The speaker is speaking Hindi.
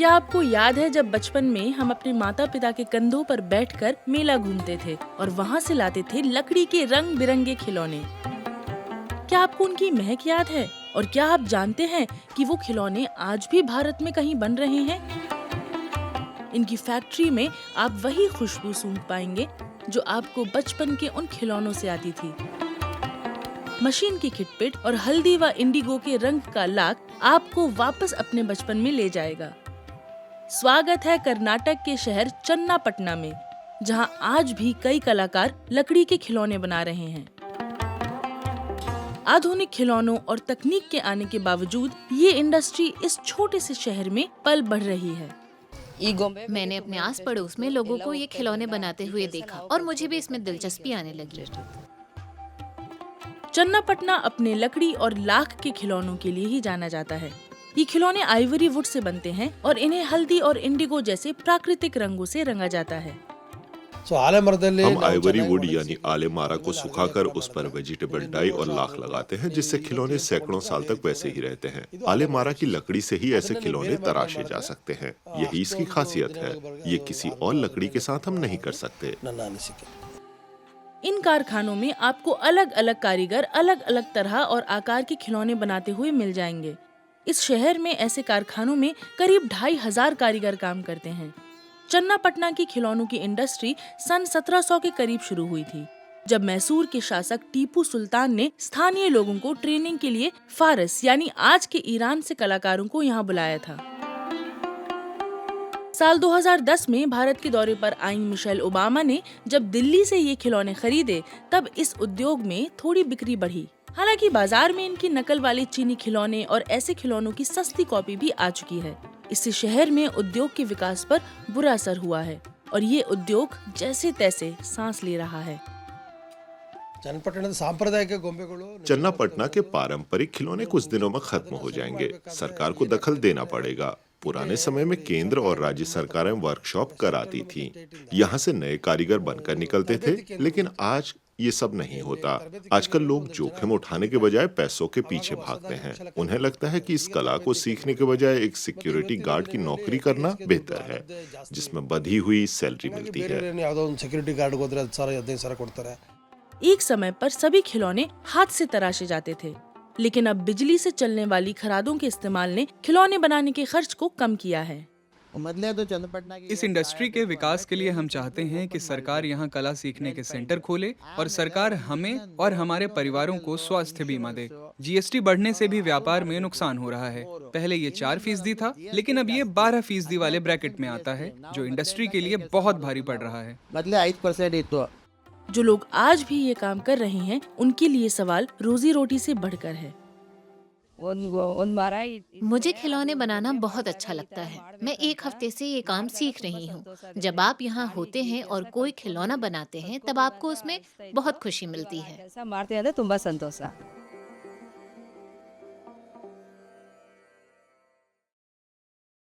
क्या आपको याद है जब बचपन में हम अपने माता पिता के कंधों पर बैठकर मेला घूमते थे और वहाँ से लाते थे लकड़ी के रंग बिरंगे खिलौने? क्या आपको उनकी महक याद है? और क्या आप जानते हैं कि वो खिलौने आज भी भारत में कहीं बन रहे हैं? इनकी फैक्ट्री में आप वही खुशबू सूंघ पाएंगे जो आपको बचपन के उन खिलौनों से आती थी। मशीन की खिटपिट और हल्दी व इंडिगो के रंग का लाख आपको वापस अपने बचपन में ले जाएगा। स्वागत है कर्नाटक के शहर चन्नापटना में, जहां आज भी कई कलाकार लकड़ी के खिलौने बना रहे हैं। आधुनिक खिलौनों और तकनीक के आने के बावजूद ये इंडस्ट्री इस छोटे से शहर में पल बढ़ रही है। मैंने अपने आस पड़ोस में लोगों को ये खिलौने बनाते हुए देखा और मुझे भी इसमें दिलचस्पी आने लगी। चन्नापटना अपने लकड़ी और लाख के खिलौनों के लिए ही जाना जाता है। ये खिलौने आइवरी वुड से बनते हैं और इन्हें हल्दी और इंडिगो जैसे प्राकृतिक रंगों से रंगा जाता है। हम आइवरी वुड यानी आले मारा को सुखाकर उस पर वेजिटेबल डाई और लाख लगाते हैं, जिससे खिलौने सैकड़ों साल तक वैसे ही रहते हैं। आले मारा की लकड़ी से ही ऐसे खिलौने तराशे जा सकते हैं। यही इसकी खासियत है। ये किसी और लकड़ी के साथ हम नहीं कर सकते। इन कारखानों में आपको अलग अलग कारीगर अलग अलग तरह और आकार के खिलौने बनाते हुए मिल जाएंगे। इस शहर में ऐसे कारखानों में करीब 2500 कारीगर काम करते हैं। चन्नापटना की खिलौनों की इंडस्ट्री सन 1700 के करीब शुरू हुई थी, जब मैसूर के शासक टीपू सुल्तान ने स्थानीय लोगों को ट्रेनिंग के लिए फारस यानी आज के ईरान से कलाकारों को यहाँ बुलाया था। साल 2010 में भारत के दौरे पर आई मिशेल ओबामा ने जब दिल्ली से ये खिलौने खरीदे, तब इस उद्योग में थोड़ी बिक्री बढ़ी। हालांकि बाजार में इनकी नकल वाले चीनी खिलौने और ऐसे खिलौनों की सस्ती कॉपी भी आ चुकी है। इससे शहर में उद्योग के विकास पर बुरा असर हुआ है और ये उद्योग जैसे तैसे सांस ले रहा है। चन्नापटना के पारंपरिक खिलौने कुछ दिनों में खत्म हो जाएंगे। सरकार को दखल देना पड़ेगा। पुराने समय में केंद्र और राज्य सरकारें वर्कशॉप कराती थीं। यहाँ से नए कारीगर बनकर निकलते थे, लेकिन आज ये सब नहीं होता। आजकल लोग जोखिम उठाने के बजाय पैसों के पीछे भागते हैं। उन्हें लगता है कि इस कला को सीखने के बजाय एक सिक्योरिटी गार्ड की नौकरी करना बेहतर है, जिसमें बधी हुई सैलरी मिलती है। एक समय पर सभी खिलौने हाथ से तराशे जाते थे, लेकिन अब बिजली से चलने वाली खरादों के इस्तेमाल ने खिलौने बनाने के खर्च को कम किया है। इस इंडस्ट्री के विकास के लिए हम चाहते हैं कि सरकार यहाँ कला सीखने के सेंटर खोले और सरकार हमें और हमारे परिवारों को स्वास्थ्य बीमा दे। जीएसटी बढ़ने से भी व्यापार में नुकसान हो रहा है। पहले ये 4% था, लेकिन अब ये 12% वाले ब्रैकेट में आता है, जो इंडस्ट्री के लिए बहुत भारी पड़ रहा है। जो लोग आज भी ये काम कर रहे हैं, उनके लिए सवाल रोजी रोटी से बढ़कर है। मुझे खिलौने बनाना बहुत अच्छा लगता है। मैं 1 हफ्ते से ये काम सीख रही हूँ। जब आप यहाँ होते हैं और कोई खिलौना बनाते हैं, तब आपको उसमें बहुत खुशी मिलती है।